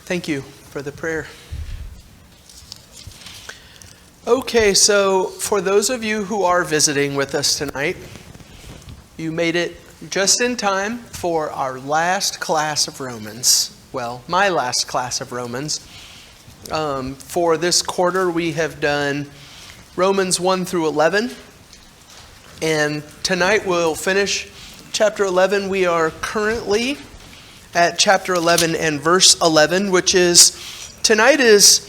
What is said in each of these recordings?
Thank you for the prayer. Okay, so for those of you who are visiting with us tonight, you made it just in time for our last class of Romans. Well, my last class of Romans. For this quarter, we have done Romans 1 through 11. And tonight we'll finish chapter 11. We are currently at chapter 11 and verse 11, which is, tonight is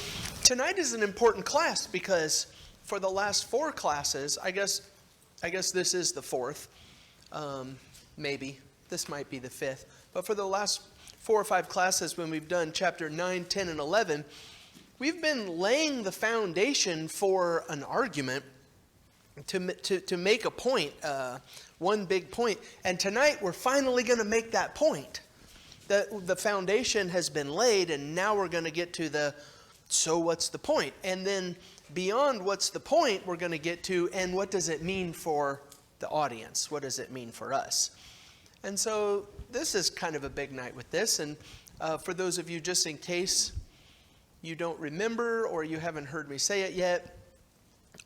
an important class because for the last four classes, I guess this is the fourth, maybe, this might be the fifth, but for the last 4 or 5 classes when we've done chapter 9, 10, and 11, we've been laying the foundation for an argument to make a point, one big point, and tonight we're finally going to make that point. The foundation has been laid, and now we're going to get to so what's the point? And then beyond what's the point, we're going to get to, and what does it mean for the audience? What does it mean for us? And so this is kind of a big night with this. And for those of you, just in case you don't remember or you haven't heard me say it yet,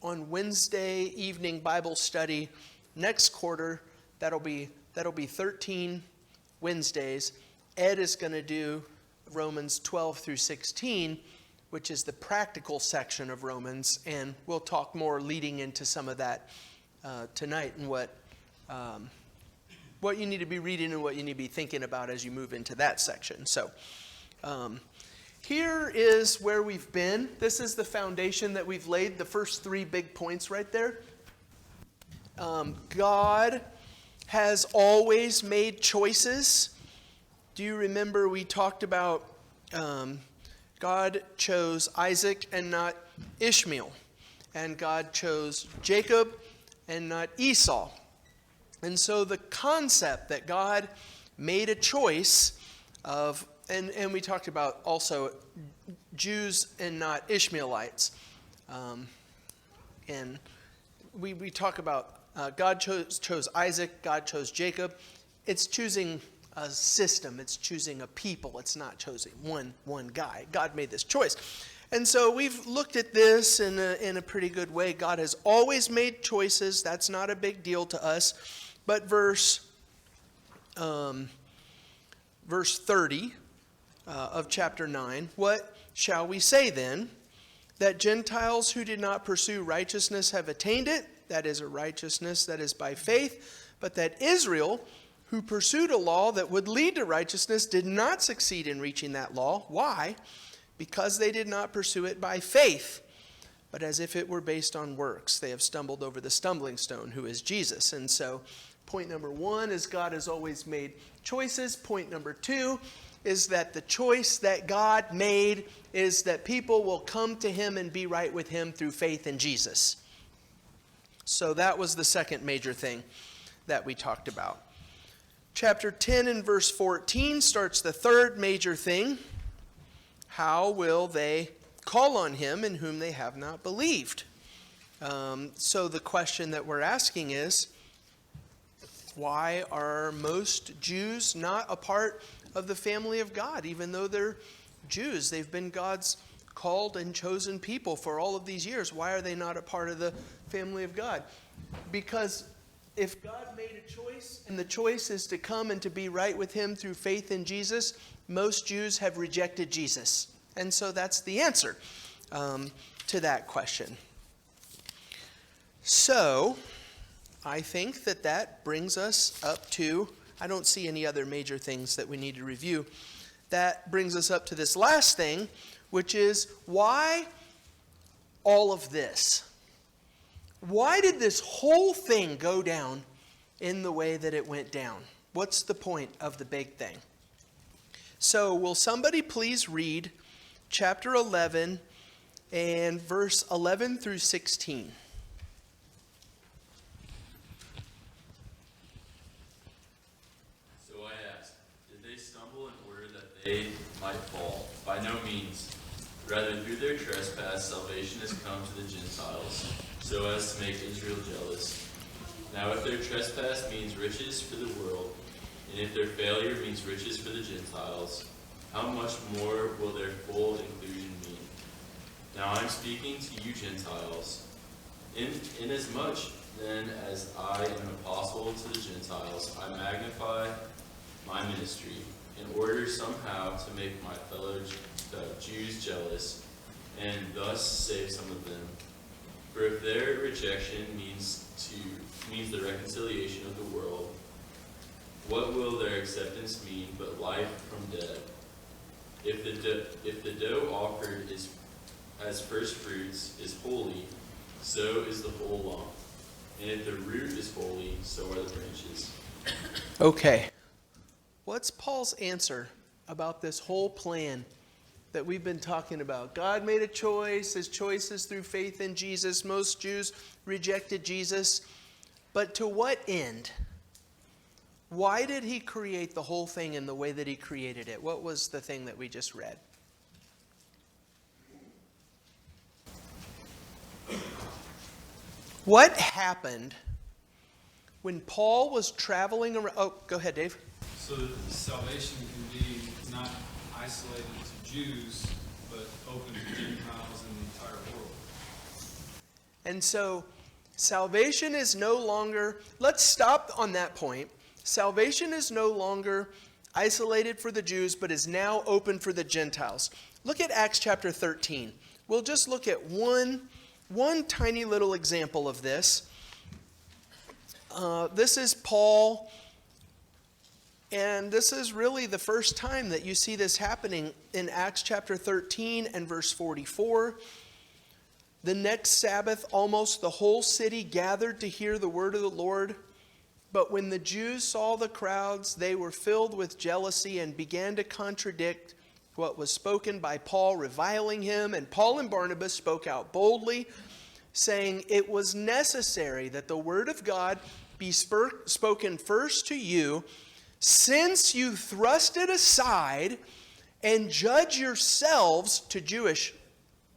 on Wednesday evening Bible study next quarter, that'll be 13 Wednesdays. Ed is going to do Romans 12 through 16, which is the practical section of Romans, and we'll talk more leading into some of that tonight and what you need to be reading and what you need to be thinking about as you move into that section. So here is where we've been. This is the foundation that we've laid, the first 3 big points right there. God has always made choices. Do you remember we talked about God chose Isaac and not Ishmael, and God chose Jacob and not Esau. And so the concept that God made a choice of, and we talked about also Jews and not Ishmaelites. And we talk about God chose Isaac, God chose Jacob. It's choosing a system, it's choosing a people, it's not choosing one guy. God made this choice. And so we've looked at this in a pretty good way. God has always made choices. That's not a big deal to us. But verse 30 of chapter 9, what shall we say then? That Gentiles who did not pursue righteousness have attained it, that is a righteousness that is by faith, but that Israel, who pursued a law that would lead to righteousness, did not succeed in reaching that law. Why? Because they did not pursue it by faith, but as if it were based on works. They have stumbled over the stumbling stone, who is Jesus. And so point number 1 is God has always made choices. Point number 2 is that the choice that God made is that people will come to him and be right with him through faith in Jesus. So that was the second major thing that we talked about. Chapter 10 and verse 14 starts the third major thing. How will they call on him in whom they have not believed? So the question that we're asking is, why are most Jews not a part of the family of God? Even though they're Jews, they've been God's called and chosen people for all of these years. Why are they not a part of the family of God? Because if God made a choice, and the choice is to come and to be right with him through faith in Jesus, most Jews have rejected Jesus. And so that's the answer to that question. So I think that brings us up to, I don't see any other major things that we need to review. That brings us up to this last thing, which is why all of this? Why did this whole thing go down in the way that it went down? What's the point of the big thing? So will somebody please read chapter 11 and verse 11 through 16. So I asked, did they stumble in order that they might fall? By no means. Rather, through their trespass, salvation has come to the Gentiles, so as to make Israel jealous. Now if their trespass means riches for the world, and if their failure means riches for the Gentiles, how much more will their full inclusion mean? Now I'm speaking to you Gentiles. Inasmuch then as I am an apostle to the Gentiles, I magnify my ministry in order somehow to make my fellow Jews jealous and thus save some of them. For if their rejection means the reconciliation of the world, what will their acceptance mean but life from dead? If the dough offered as first fruits is holy, so is the whole lump. And if the root is holy, so are the branches. Okay. What's Paul's answer about this whole plan that we've been talking about? God made a choice. His choice is through faith in Jesus. Most Jews rejected Jesus. But to what end? Why did he create the whole thing in the way that he created it? What was the thing that we just read? What happened when Paul was traveling around? Oh, go ahead, Dave. So that salvation can be not isolated to Jews, but open to Gentiles in the entire world. And so salvation is no longer, let's stop on that point. Salvation is no longer isolated for the Jews, but is now open for the Gentiles. Look at Acts chapter 13. We'll just look at one tiny little example of this. This is Paul, and this is really the first time that you see this happening in Acts chapter 13 and verse 44. The next Sabbath, almost the whole city gathered to hear the word of the Lord. But when the Jews saw the crowds, they were filled with jealousy and began to contradict what was spoken by Paul, reviling him. And Paul and Barnabas spoke out boldly, saying, "It was necessary that the word of God be spoken first to you, since you thrust it aside and judge yourselves," to Jewish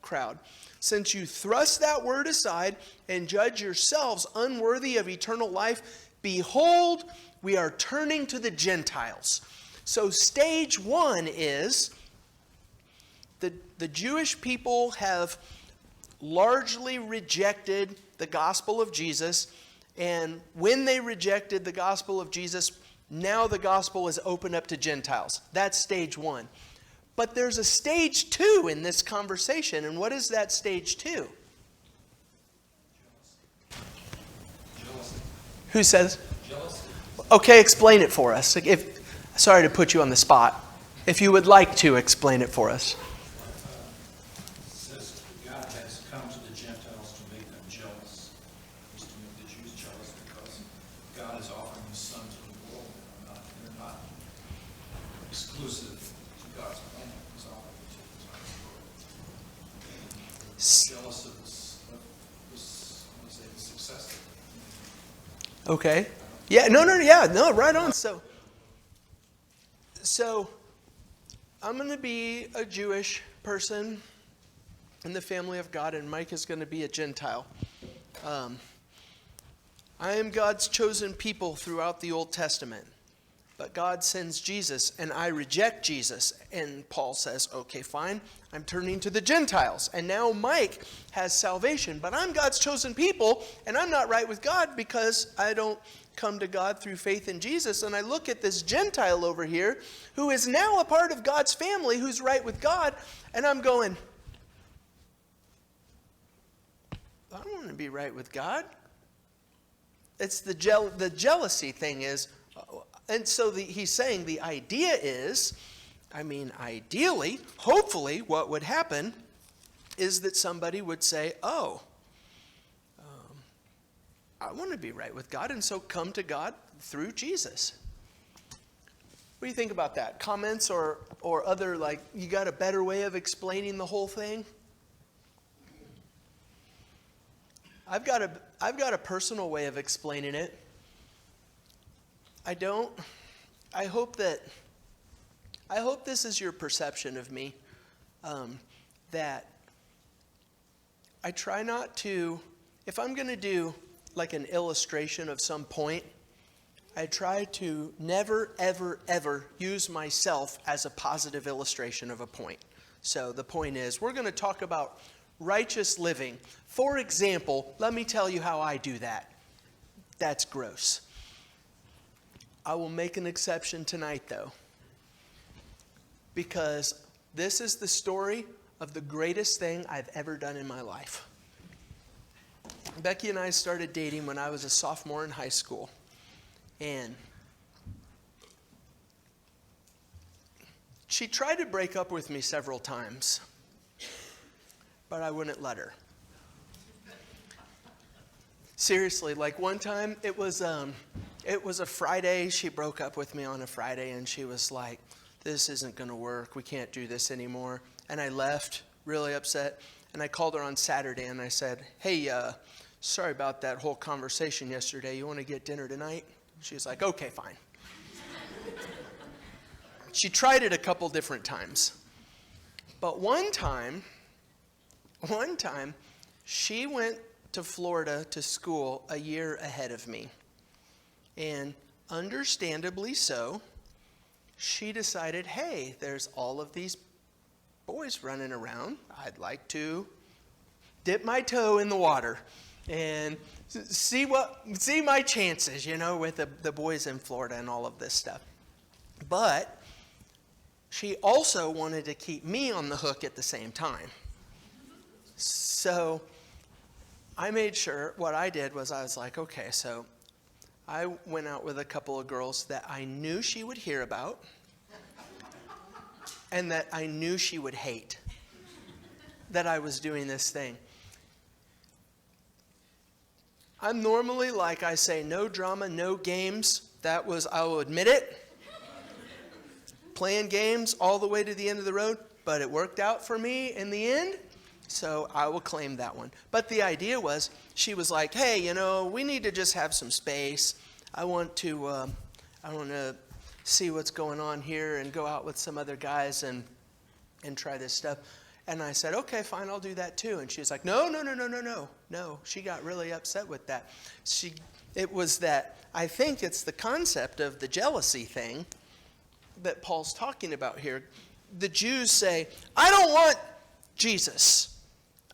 crowd, "since you thrust that word aside and judge yourselves unworthy of eternal life, behold, we are turning to the Gentiles." So stage one is the Jewish people have largely rejected the gospel of Jesus. And when they rejected the gospel of Jesus, now the gospel is open up to Gentiles. That's stage one. But there's a stage two in this conversation. And what is that stage two? Jealousy. Who says? Jealousy. Okay, explain it for us. Sorry to put you on the spot. If you would like to explain it for us. It says God has come to the Gentiles to make them jealous. Is to make the Jews jealous because God is offering his son to the world. They're not exclusive to God's plan. He's offering it to the entire world. Jealous of this, I would say, the success. Okay. Yeah, no, right on. So I'm going to be a Jewish person in the family of God, and Mike is going to be a Gentile. I am God's chosen people throughout the Old Testament. But God sends Jesus, and I reject Jesus. And Paul says, okay, fine, I'm turning to the Gentiles. And now Mike has salvation, but I'm God's chosen people, and I'm not right with God because I don't come to God through faith in Jesus. And I look at this Gentile over here who is now a part of God's family, who's right with God, and I'm going, I don't want to be right with God. It's the jealousy thing is, and so he's saying the idea is, ideally, hopefully, what would happen is that somebody would say, I want to be right with God, and so come to God through Jesus. What do you think about that? Comments or other, you got a better way of explaining the whole thing? I've got a personal way of explaining it. I hope this is your perception of me, that I try not to, if I'm going to do like an illustration of some point, I try to never, ever, ever use myself as a positive illustration of a point. So the point is, we're going to talk about righteous living. For example, let me tell you how I do that. That's gross. I will make an exception tonight, though, because this is the story of the greatest thing I've ever done in my life. Becky and I started dating when I was a sophomore in high school, and she tried to break up with me several times, but I wouldn't let her. Seriously, like one time, it was a Friday. She broke up with me on a Friday, and she was like, "This isn't going to work. We can't do this anymore." And I left, really upset. And I called her on Saturday, and I said, "Hey, sorry about that whole conversation yesterday. You want to get dinner tonight?" She was like, "Okay, fine." She tried it a couple different times. But one time, she went to Florida to school a year ahead of me. And understandably so, she decided, hey, there's all of these boys running around. I'd like to dip my toe in the water and see my chances, with the boys in Florida and all of this stuff. But she also wanted to keep me on the hook at the same time. So I made sure, what I did was I was like, okay, so I went out with a couple of girls that I knew she would hear about and that I knew she would hate that I was doing this thing. I'm normally, like I say, no drama, no games. That was, I will admit it, playing games all the way to the end of the road, but it worked out for me in the end. So I will claim that one. But the idea was, she was like, hey, we need to just have some space. I want to see what's going on here and go out with some other guys and try this stuff. And I said, okay, fine, I'll do that too. And she was like, no. She got really upset with that. It was that, I think it's the concept of the jealousy thing that Paul's talking about here. The Jews say, I don't want Jesus.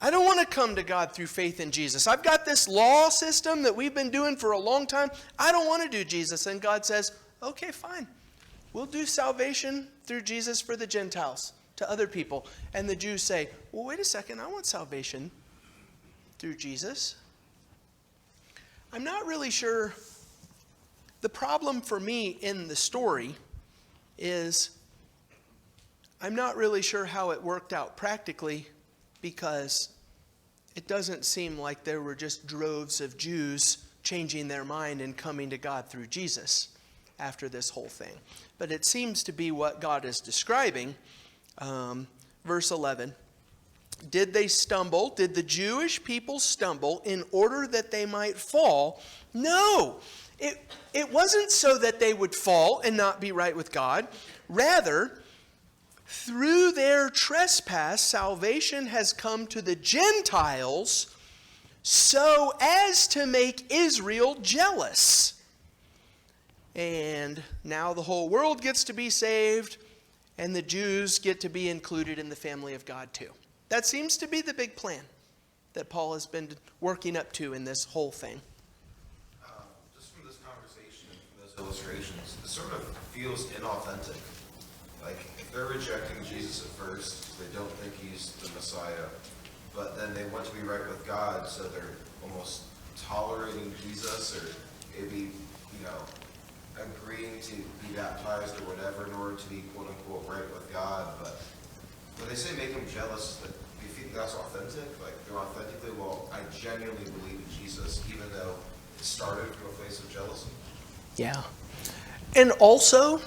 I don't want to come to God through faith in Jesus. I've got this law system that we've been doing for a long time. I don't want to do Jesus. And God says, okay, fine. We'll do salvation through Jesus for the Gentiles, to other people. And the Jews say, well, wait a second. I want salvation through Jesus. I'm not really sure. The problem for me in the story is I'm not really sure how it worked out practically, because it doesn't seem like there were just droves of Jews changing their mind and coming to God through Jesus after this whole thing. But it seems to be what God is describing. Verse 11, did they stumble? Did the Jewish people stumble in order that they might fall? No, it wasn't so that they would fall and not be right with God. Rather, through their trespass, salvation has come to the Gentiles so as to make Israel jealous. And now the whole world gets to be saved, and the Jews get to be included in the family of God too. That seems to be the big plan that Paul has been working up to in this whole thing. Just from this conversation and from those illustrations, it sort of feels inauthentic. Like, if they're rejecting Jesus at first, they don't think he's the Messiah, but then they want to be right with God, so they're almost tolerating Jesus, or maybe, agreeing to be baptized or whatever in order to be quote-unquote right with God. But when they say make them jealous, do you think that's authentic? Like, they're authentically, well, I genuinely believe in Jesus, even though it started from a place of jealousy? Yeah. And also,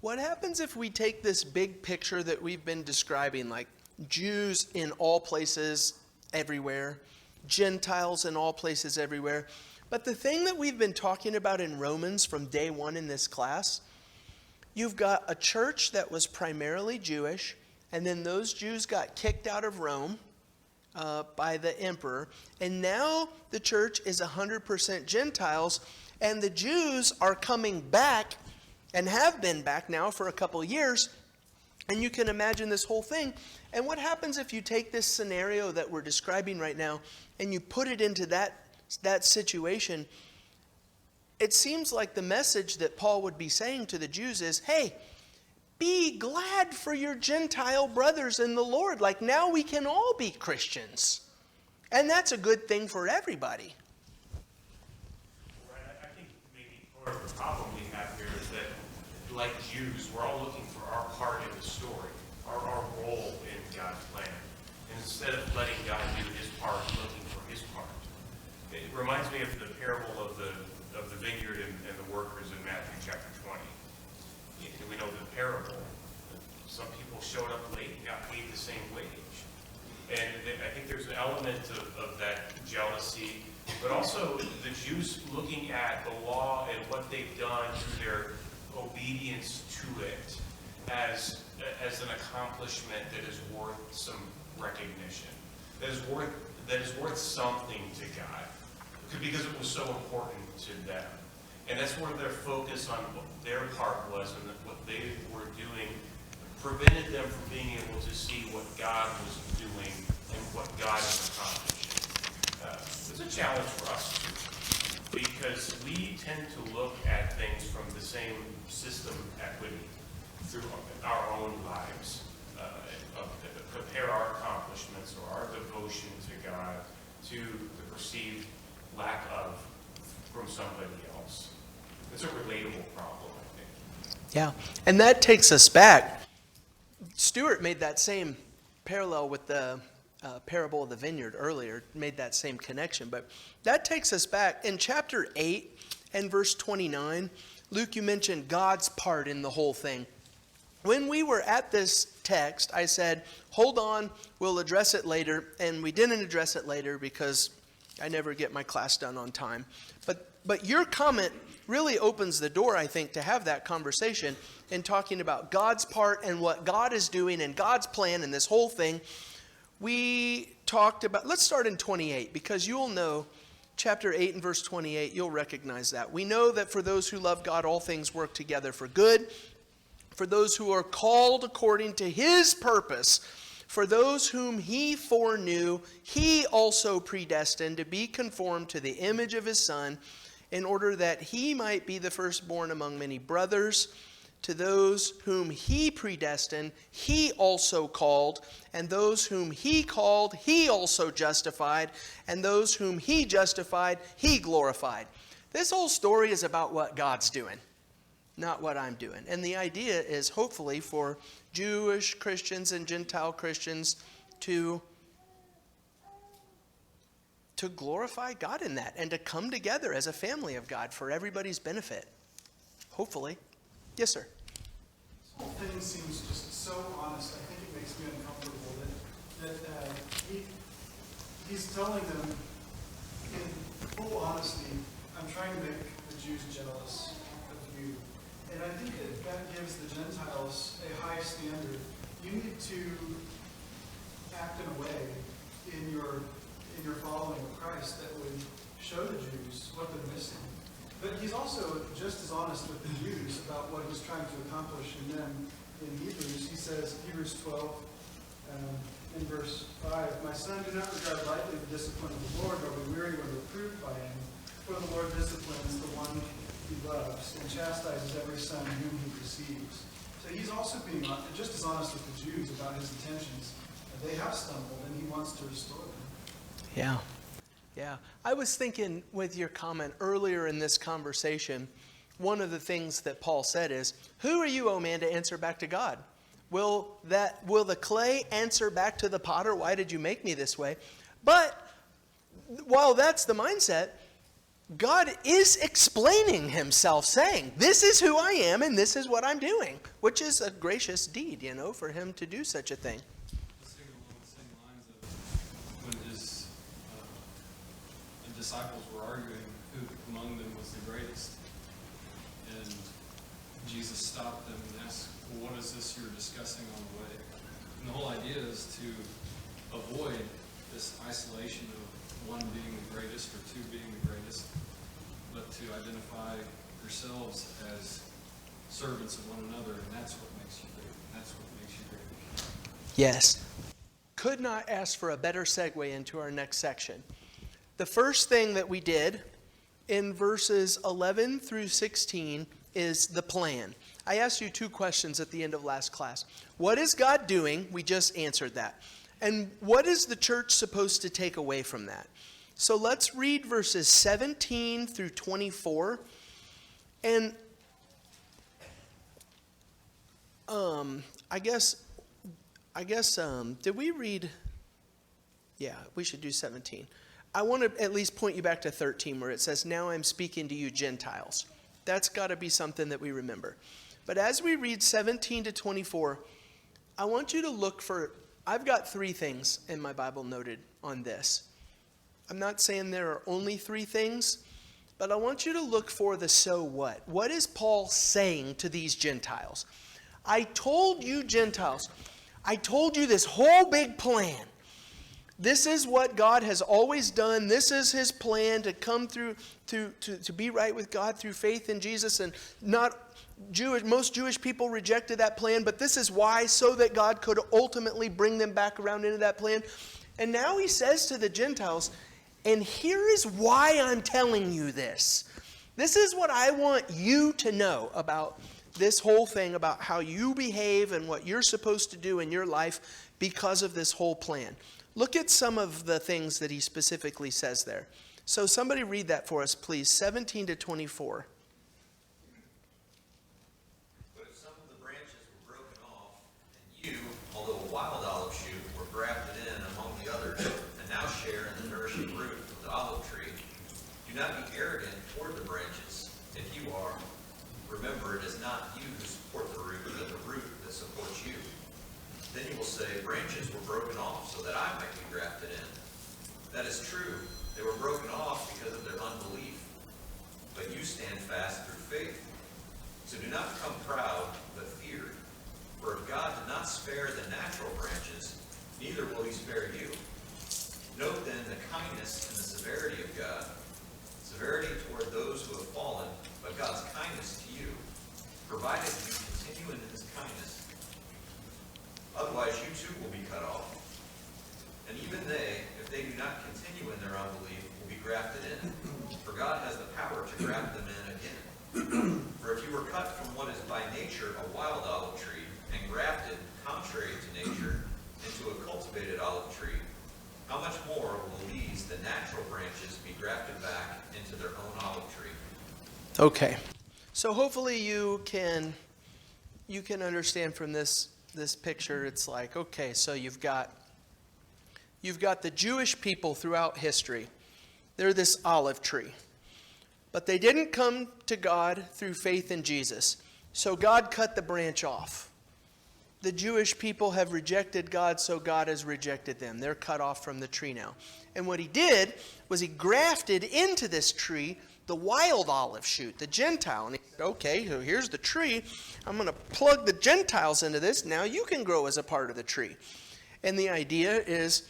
what happens if we take this big picture that we've been describing, like Jews in all places, everywhere, Gentiles in all places, everywhere. But the thing that we've been talking about in Romans from day one in this class, you've got a church that was primarily Jewish, and then those Jews got kicked out of Rome by the emperor. And now the church is 100% Gentiles, And the Jews are coming back and have been back now for a couple years. And you can imagine this whole thing. And what happens if you take this scenario that we're describing right now and you put it into that situation? It seems like the message that Paul would be saying to the Jews is, hey, be glad for your Gentile brothers in the Lord. Like, now we can all be Christians. And that's a good thing for everybody. Right. I think maybe part of the problem we have here is that, like Jews, we're all looking for our part in the story, our role in God's plan. And instead of letting God do his part, looking for his part. It reminds me of the parable of the vineyard and the workers in Matthew chapter 20. We know the parable. Some people showed up late and got paid the same wage. And I think there's an element of that jealousy, but also the Jews looking at the law and what they've done through their obedience to it as an accomplishment that is worth some recognition, that is worth something to God, because it was so important to them. And that's where their focus on what their part was and what they were doing prevented them from being able to see what God was doing and what God is accomplishing. It's a challenge for us because we tend to look at things from the same system equity through our own lives, compare our accomplishments or our devotion to God to the perceived lack of from somebody else. It's a relatable problem, I think. Yeah, and that takes us back. Stuart made that same parallel with the parable of the vineyard earlier, made that same connection. But that takes us back. In chapter 8 and verse 29, Luke, you mentioned God's part in the whole thing. When we were at this text, I said, hold on, we'll address it later. And we didn't address it later because I never get my class done on time. But your comment really opens the door, I think, to have that conversation in talking about God's part and what God is doing and God's plan and this whole thing. We talked about, let's start in 28, because you'll know, chapter 8 and verse 28, you'll recognize that. We know that for those who love God, all things work together for good. For those who are called according to his purpose, for those whom he foreknew, he also predestined to be conformed to the image of his Son, in order that he might be the firstborn among many brothers. To those whom he predestined, he also called. And those whom he called, he also justified. And those whom he justified, he glorified. This whole story is about what God's doing, not what I'm doing. And the idea is hopefully for Jewish Christians and Gentile Christians to glorify God in that and to come together as a family of God for everybody's benefit. Hopefully. Yes, sir. This whole thing seems just so honest. I think it makes me uncomfortable that he's telling them in full honesty, I'm trying to make the Jews jealous of you. And I think that gives the Gentiles a high standard. You need to act in a way in your following of Christ that would show the Jews what they're missing. But he's also just as honest with the Jews about what he's trying to accomplish in them in Hebrews. He says, Hebrews 12, in verse 5, My son, do not regard lightly the discipline of the Lord, nor be weary when reproved by him. For the Lord disciplines the one he loves, and chastises every son whom he receives. So he's also being just as honest with the Jews about his intentions. They have stumbled, and he wants to restore them. Yeah. I was thinking with your comment earlier in this conversation, one of the things that Paul said is, who are you, O man, to answer back to God? Will the clay answer back to the potter, why did you make me this way? But while that's the mindset, God is explaining himself, saying, this is who I am and this is what I'm doing, which is a gracious deed, for him to do such a thing. Disciples were arguing who among them was the greatest. And Jesus stopped them and asked, well, what is this you're discussing on the way? And the whole idea is to avoid this isolation of one being the greatest or two being the greatest. but to identify yourselves as servants of one another, and that's what makes you great. That's what makes you great. Yes. Could not ask for a better segue into our next section. The first thing that we did in verses 11 through 16 is the plan. I asked you two questions at the end of last class. What is God doing? We just answered that. And what is the church supposed to take away from that? So let's read verses 17 through 24. And I guess, did we read? Yeah, we should do 17. I want to at least point you back to 13 where it says, now I'm speaking to you Gentiles. That's got to be something that we remember. But as we read 17 to 24, I want you to look for, I've got 3 things in my Bible noted on this. I'm not saying there are only 3 things, but I want you to look for the so what. What is Paul saying to these Gentiles? I told you Gentiles, I told you this whole big plan. This is what God has always done. This is his plan to come through, to be right with God through faith in Jesus. And most Jewish people rejected that plan, but this is why, so that God could ultimately bring them back around into that plan. And now he says to the Gentiles, and here is why I'm telling you this. This is what I want you to know about this whole thing, about how you behave and what you're supposed to do in your life because of this whole plan. Look at some of the things that he specifically says there. So somebody read that for us, please. 17 to 24. But if some of the branches were broken off, and you, although a wild olive shoot, were grafted in among the others, and now share in the nourishing root of the olive tree, do not be arrogant toward the branches. If you are, remember it is not you who support the root, but the root that supports you. Then you will say, branches were broken off so that I might be grafted in. That is true. They were broken off because of their unbelief. But you stand fast through faith. So do not become proud, but fear. For if God did not spare the natural branches, neither will he spare you. Note then the kindness and the severity of God. Severity toward those who have fallen, but God's kindness to you, provided you continue in his kindness. Otherwise, you too will be cut off. And even they, if they do not continue in their unbelief, will be grafted in. For God has the power to graft them in again. For if you were cut from what is by nature a wild olive tree, and grafted, contrary to nature, into a cultivated olive tree, how much more will these, the natural branches, be grafted back into their own olive tree? Okay. So hopefully you can understand from this picture. It's like, okay, so you've got the Jewish people throughout history. They're this olive tree. But they didn't come to God through faith in Jesus. So God cut the branch off. The Jewish people have rejected God, so God has rejected them. They're cut off from the tree now. And what he did was he grafted into this tree the wild olive shoot, the Gentile. And he said, okay, so here's the tree. I'm going to plug the Gentiles into this. Now you can grow as a part of the tree. And the idea is,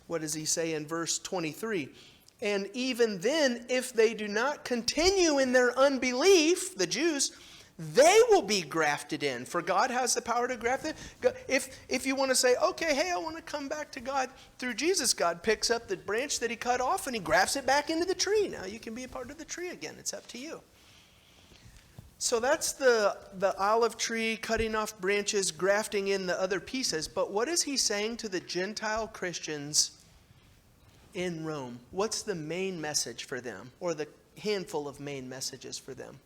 what does he say in verse 23? And even then, if they do not continue in their unbelief, the Jews, they will be grafted in. For God has the power to graft it. If you want to say, okay, hey, I want to come back to God through Jesus, God picks up the branch that he cut off and he grafts it back into the tree. Now you can be a part of the tree again. It's up to you. So that's the olive tree, cutting off branches, grafting in the other pieces. But what is he saying to the Gentile Christians in Rome? What's the main message for them, or the handful of main messages for them?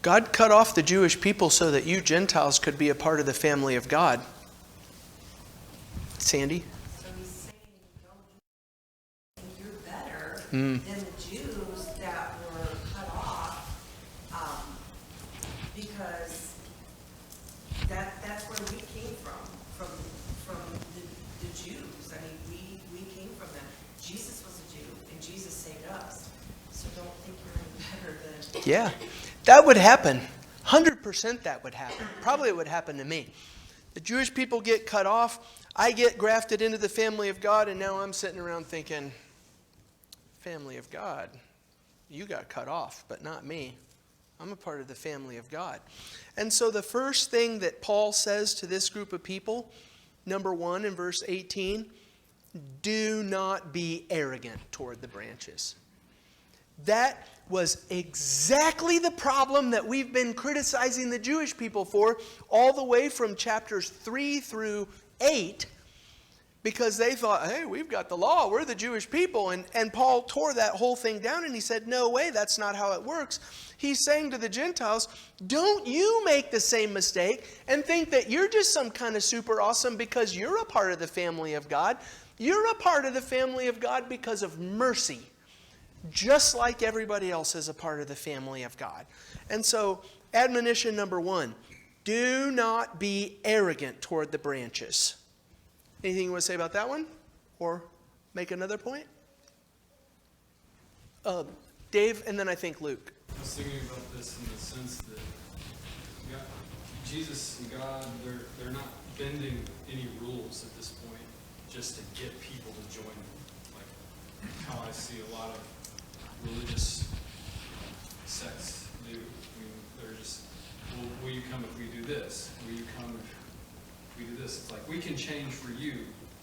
God cut off the Jewish people so that you Gentiles could be a part of the family of God. Sandy? So he's saying, you're better than the Jews that were cut off, because that's where we came from the Jews. I mean, we came from them. Jesus was a Jew, and Jesus saved us. So don't think you're any better than... Yeah. That would happen. 100% that would happen. Probably it would happen to me. The Jewish people get cut off. I get grafted into the family of God, and now I'm sitting around thinking, family of God, you got cut off, but not me. I'm a part of the family of God. And so the first thing that Paul says to this group of people, number 1 in verse 18, do not be arrogant toward the branches. That was exactly the problem that we've been criticizing the Jewish people for all the way from chapters 3 through 8, because they thought, hey, we've got the law, we're the Jewish people. And Paul tore that whole thing down and he said, no way, that's not how it works. He's saying to the Gentiles, don't you make the same mistake and think that you're just some kind of super awesome because you're a part of the family of God. You're a part of the family of God because of mercy, just like everybody else is a part of the family of God. And so, admonition number 1, do not be arrogant toward the branches. Anything you want to say about that one? Or make another point? Dave, and then I think Luke. I was thinking about this in the sense that God, Jesus and God, they're not bending any rules at this point just to get people to join them. Like how I see a lot of religious sects do. I mean, they're just, well, will you come if we do this? Will you come if we do this? It's like, we can change for you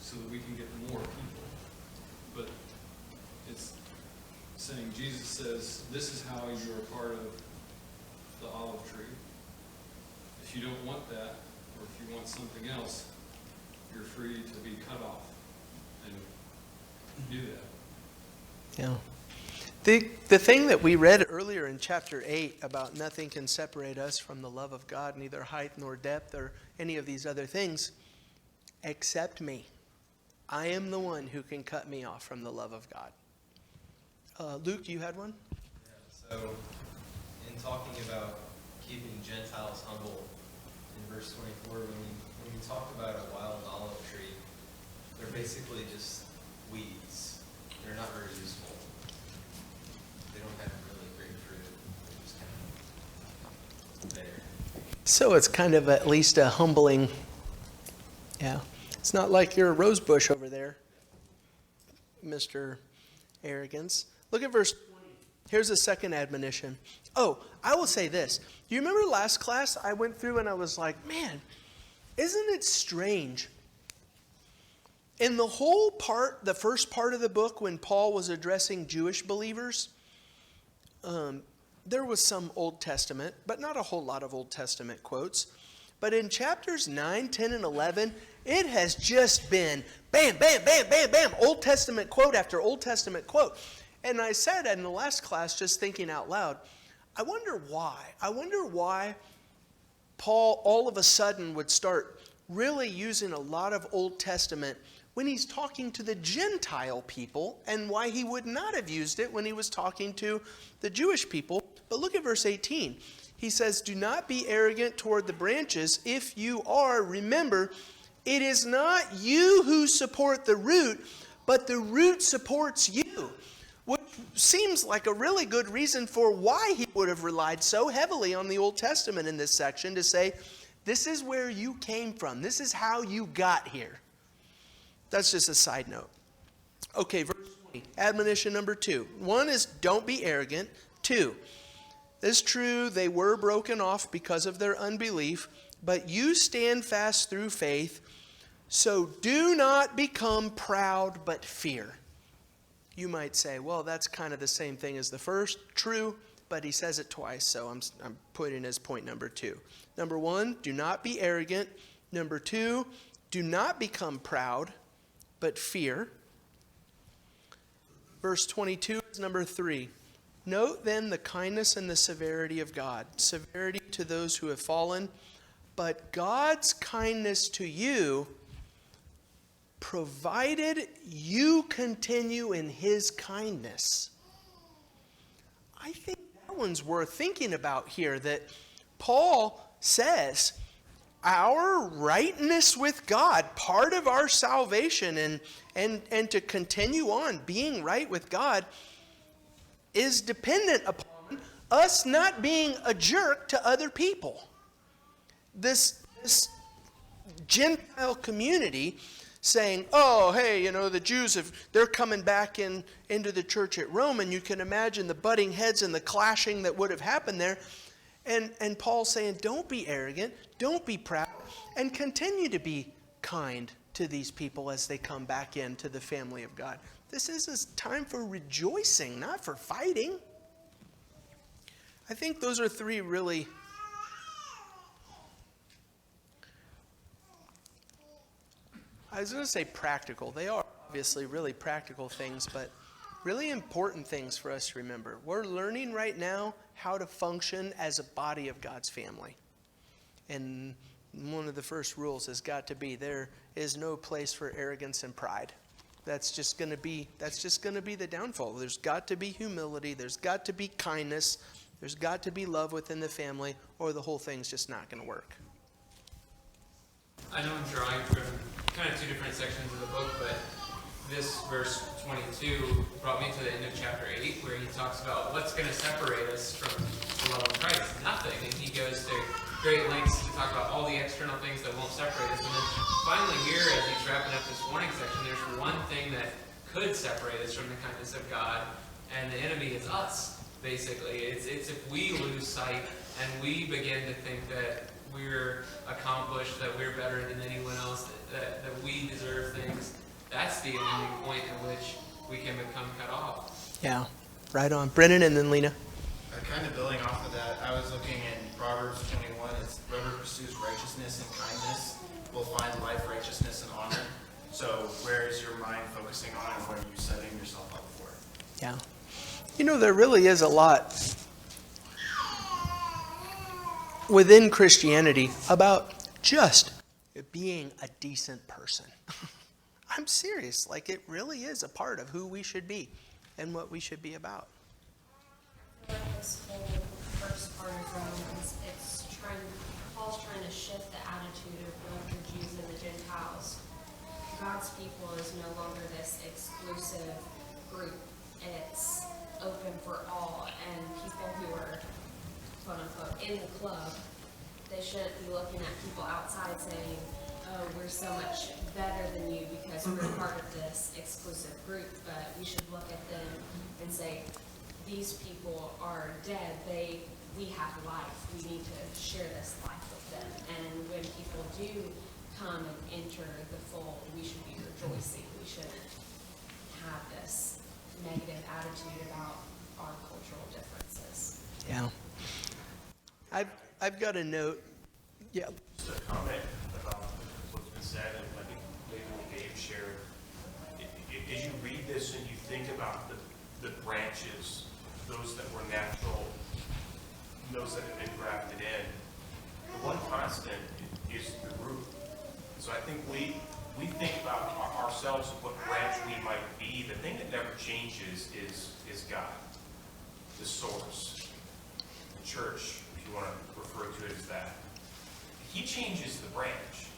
so that we can get more people. But it's saying, Jesus says, this is how you're a part of the olive tree. If you don't want that, or if you want something else, you're free to be cut off and do that. Yeah. The thing that we read earlier in chapter 8 about nothing can separate us from the love of God, neither height nor depth or any of these other things, except me. I am the one who can cut me off from the love of God. Luke, you had one? Yeah, so in talking about keeping Gentiles humble, in verse 24, when we talk about a wild olive tree, they're basically just weeds. They're not very useful. They don't have really great fruit. They're just kind of there. So it's kind of at least a humbling, yeah. It's not like you're a rose bush over there, Mr. Arrogance. Look at verse 20. Here's a second admonition. Oh, I will say this. Do you remember last class I went through and I was like, man, isn't it strange? In the whole part, the first part of the book, when Paul was addressing Jewish believers, there was some Old Testament, but not a whole lot of Old Testament quotes. But in chapters 9, 10, and 11, it has just been bam, bam, bam, bam, bam, Old Testament quote after Old Testament quote. And I said in the last class, just thinking out loud, I wonder why. I wonder why Paul all of a sudden would start really using a lot of Old Testament when he's talking to the Gentile people, and why he would not have used it when he was talking to the Jewish people. But look at verse 18. He says, do not be arrogant toward the branches. If you are, remember, it is not you who support the root, but the root supports you. Which seems like a really good reason for why he would have relied so heavily on the Old Testament in this section to say, this is where you came from. This is how you got here. That's just a side note. Okay, verse 20, admonition number 2. 1 is don't be arrogant. 2, it's true they were broken off because of their unbelief, but you stand fast through faith, so do not become proud but fear. You might say, well, that's kind of the same thing as the first. True, but he says it twice, so I'm putting as point number 2. Number 1, do not be arrogant. Number 2, do not become proud but fear. Verse 22 is number 3. Note then the kindness and the severity of God. Severity to those who have fallen, but God's kindness to you, provided you continue in his kindness. I think that one's worth thinking about here, that Paul says our rightness with God, part of our salvation and to continue on being right with God, is dependent upon us not being a jerk to other people. This Gentile community saying, oh, hey, the Jews, they're coming back into the church at Rome, and you can imagine the butting heads and the clashing that would have happened there. And Paul's saying, don't be arrogant, don't be proud, and continue to be kind to these people as they come back into the family of God. This is a time for rejoicing, not for fighting. I think those are three really I was going to say practical. They are obviously really practical things, but really important things for us to remember. We're learning right now how to function as a body of God's family. And one of the first rules has got to be there is no place for arrogance and pride. That's just going to be the downfall. There's got to be humility. There's got to be kindness. There's got to be love within the family, or the whole thing's just not going to work. I know I'm drawing from kind of two different sections of the book, but this verse 22 brought me to the end of chapter 8, where he talks about what's going to separate us from the love of Christ. Nothing. And he goes to great lengths to talk about all the external things that won't separate us. And then finally here, as he's wrapping up this warning section, there's one thing that could separate us from the kindness of God, and the enemy is us, basically. It's if we lose sight and we begin to think that we're accomplished, that we're better than anyone else, that we deserve things. That's the ending point at which we can become cut off. Yeah, right on. Brennan and then Lena. Kind of building off of that, I was looking in Proverbs 21. It's whoever pursues righteousness and kindness will find life, righteousness, and honor. So where is your mind focusing on, and what are you setting yourself up for? Yeah. There really is a lot within Christianity about just being a decent person. I'm serious. It really is a part of who we should be and what we should be about. I feel like this whole first part of Romans, Paul's trying to shift the attitude of both the Jews and the Gentiles. God's people is no longer this exclusive group. It's open for all, and people who are, quote unquote, in the club, they shouldn't be looking at people outside saying, oh, we're so much better than you because we're part of this exclusive group, but we should look at them and say, these people are dead, we have life, we need to share this life with them. And when people do come and enter the fold, we should be rejoicing. We shouldn't have this negative attitude about our cultural differences. Yeah. I've got a note. Yeah. Just a comment about what's been said, and I think maybe what Dave shared. As you read this and you think about the branches, those that were natural, those that have been grafted in, the one constant is the root. So I think we think about ourselves and what branch we might be. The thing that never changes is God, the source, the church, if you want to refer to it as that. He changes the branch,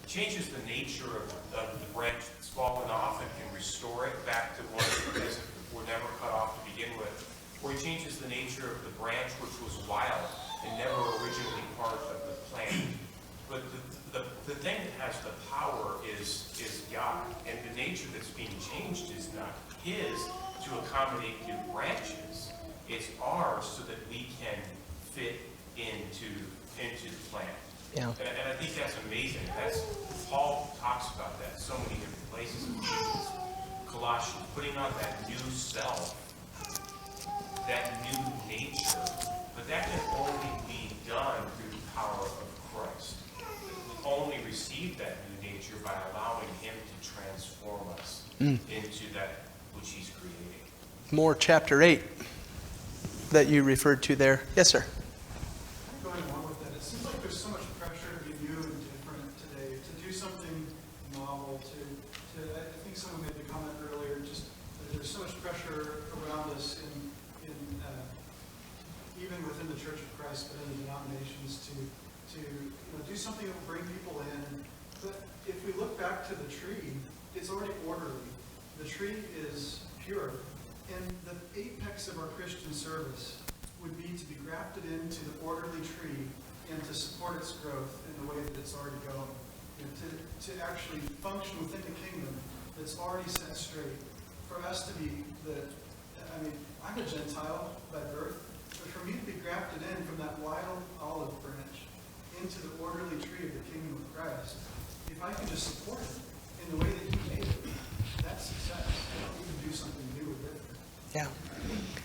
changes the nature of the branch that's fallen off and can restore it back to what it is if we're never cut off to begin with. Or he changes the nature of the branch which was wild and never originally part of the plant. But the thing that has the power is God. And the nature that's being changed is not his to accommodate new branches. It's ours so that we can fit into the plant. Yeah. And I think that's amazing. Paul talks about that in so many different places in Ephesians, Colossians, putting on that new self, that new nature. But that can only be done through the power of Christ. We only receive that new nature by allowing him to transform us into that which he's creating. More chapter 8 that you referred to there. Yes, sir. Going along with that, it seems like there's so much pressure to be new and different today, to do something novel, I think someone made the comment earlier, just that there's so much pressure around us in even within the Church of Christ, but in the denominations to do something that will bring people in. But if we look back to the tree, it's already orderly. The tree is pure. And the apex of our Christian service would be to be grafted into the orderly tree and to support its growth in the way that it's already going. to actually function within a kingdom that's already set straight. For us to be I'm a Gentile by birth, but for me to be grafted in from that wild olive branch into the orderly tree of the kingdom of Christ, if I can just support it in the way that He made it, that's success. I don't need to do something new or different. Yeah.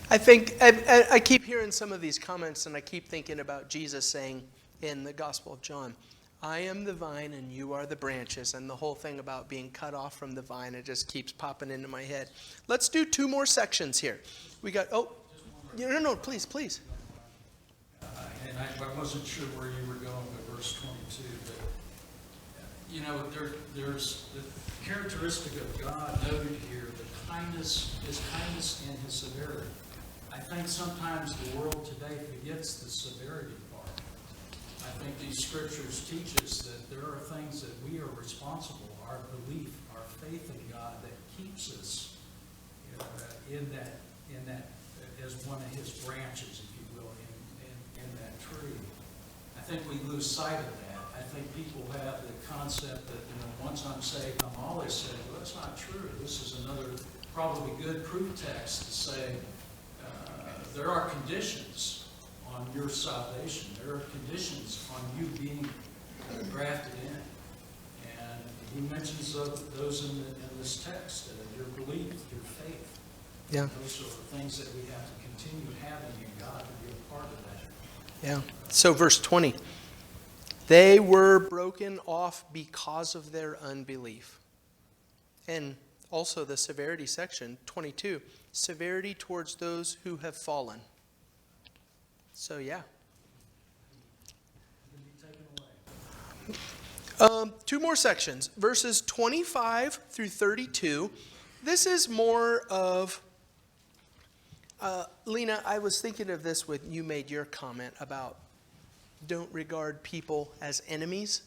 I think, I keep hearing some of these comments, and I keep thinking about Jesus saying in the Gospel of John, I am the vine and you are the branches. And the whole thing about being cut off from the vine, it just keeps popping into my head. Let's do 2 more sections here. We got, no, please. And I wasn't sure where you were going with verse 22, but there's the characteristic of God noted here, His kindness and His severity. I think sometimes the world today forgets the severity part. I think these scriptures teach us that there are things that we are responsible, our belief, our faith in God, that keeps us in that as one of His branches, if you will, in that tree. I think we lose sight of that. I think people have the concept that, once I'm saved, I'm always saved. Well, that's not true. This is another probably good proof text to say there are conditions on your salvation. There are conditions on you being grafted in. And he mentions those in this text, your belief, your faith. Yeah. Those are things that we have to continue having in God to be a part of that. Yeah. So verse 20. They were broken off because of their unbelief. And also the severity section, 22. Severity towards those who have fallen. So, yeah. 2 more sections. Verses 25 through 32. This is more of... Lena, I was thinking of this when you made your comment about don't regard people as enemies.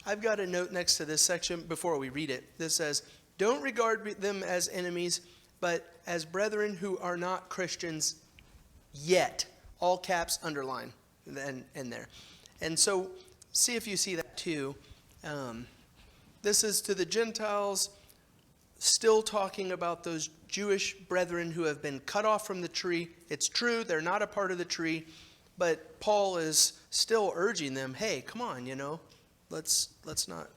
I've got a note next to this section before we read it. This says, don't regard them as enemies, but as brethren who are not Christians yet. All caps, underline, in there. And so, see if you see that too. This is to the Gentiles, still talking about those Jewish brethren who have been cut off from the tree. It's true, they're not a part of the tree, but Paul is still urging them, hey, come on, let's not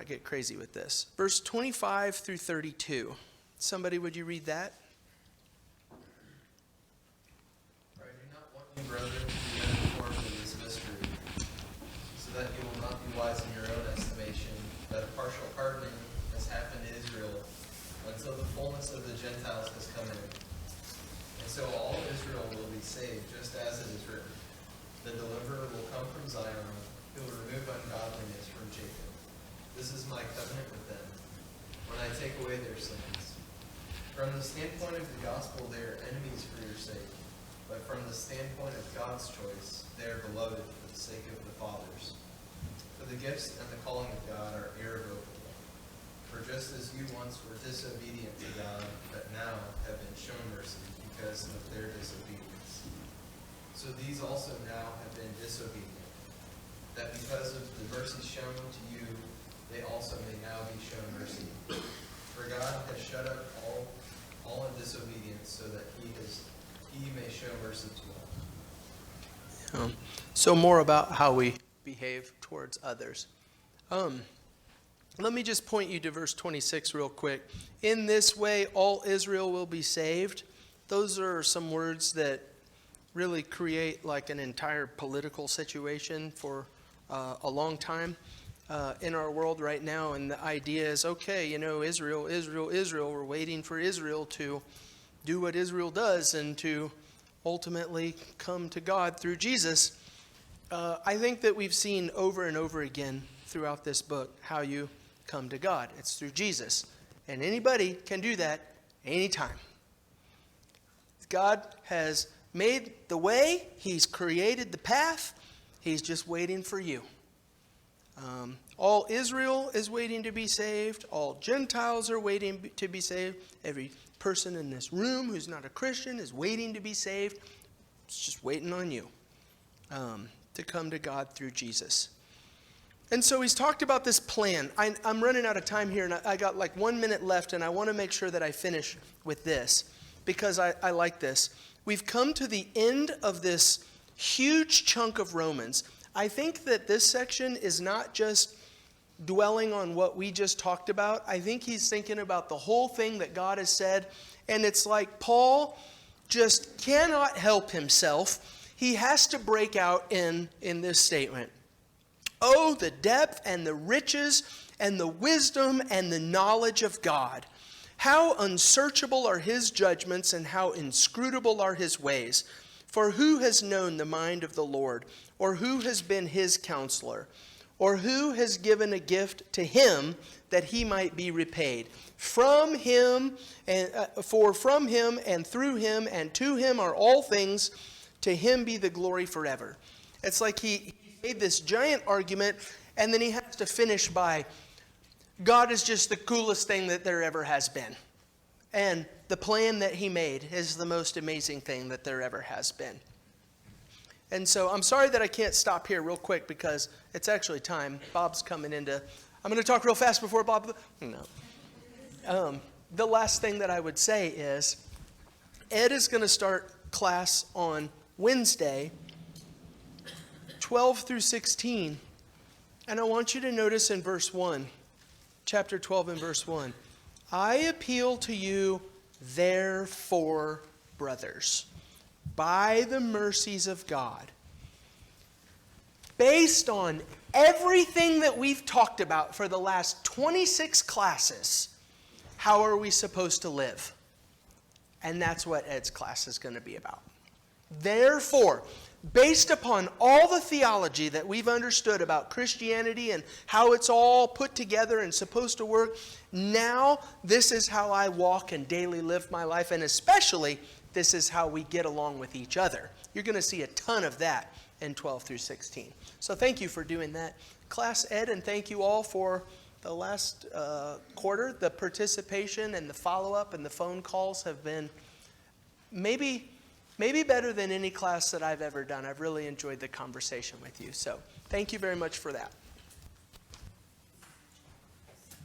get crazy with this. Verse 25 through 32. Somebody, would you read that? For I do not want you, brethren, to be uninformed in this mystery, so that you will not be wise in your own estimation, that a partial pardoning has happened to Israel, until the fullness of the Gentiles has come in. And so all Israel will be saved, just as it is written, the deliverer will come from Zion, who will remove ungodliness from Jacob. This is my covenant with them, when I take away their sins. From the standpoint of the gospel, they are enemies for your sake, but from the standpoint of God's choice, they are beloved for the sake of the fathers. For the gifts and the calling of God are irrevocable. For just as you once were disobedient to God, but now have been shown mercy because of their disobedience, so these also now have been disobedient, that because of the mercy shown to you, they also may now be shown mercy. For God has shut up all in disobedience, so that he may show mercy to all. So more about how we behave towards others. Let me just point you to verse 26 real quick. In this way, all Israel will be saved. Those are some words that really create like an entire political situation for a long time in our world right now. And the idea is, okay, Israel, we're waiting for Israel to do what Israel does and to ultimately come to God through Jesus. I think that we've seen over and over again throughout this book how you come to God. It's through Jesus. And anybody can do that anytime. God has made the way. He's created the path. He's just waiting for you. All Israel is waiting to be saved. All Gentiles are waiting to be saved. Every person in this room who's not a Christian is waiting to be saved. It's just waiting on you to come to God through Jesus. And so he's talked about this plan. I'm running out of time here, and I got like 1 minute left, and I want to make sure that I finish with this because I like this. We've come to the end of this huge chunk of Romans. I think that this section is not just dwelling on what we just talked about. I think he's thinking about the whole thing that God has said, and it's like Paul just cannot help himself. He has to break out in this statement. Oh, the depth and the riches and the wisdom and the knowledge of God. How unsearchable are his judgments and how inscrutable are his ways. For who has known the mind of the Lord, or who has been his counselor, or who has given a gift to him that he might be repaid? From him, for from him and through him and to him are all things. To him be the glory forever. It's like he made this giant argument, and then he has to finish by, God is just the coolest thing that there ever has been. And the plan that he made is the most amazing thing that there ever has been. And so I'm sorry that I can't stop here real quick because it's actually time. Bob's coming into, I'm going to talk real fast before Bob. No. The last thing that I would say is Ed is going to start class on Wednesday, 12 through 16. And I want you to notice in verse 1, chapter 12 and verse 1. I appeal to you, therefore, brothers, by the mercies of God, based on everything that we've talked about for the last 26 classes, how are we supposed to live? And that's what Ed's class is going to be about. Therefore, based upon all the theology that we've understood about Christianity and how it's all put together and supposed to work, now this is how I walk and daily live my life, and especially this is how we get along with each other. You're going to see a ton of that in 12 through 16. So thank you for doing that, class Ed, and thank you all for the last quarter. The participation and the follow-up and the phone calls have been maybe better than any class that I've ever done. I've really enjoyed the conversation with you. So thank you very much for that.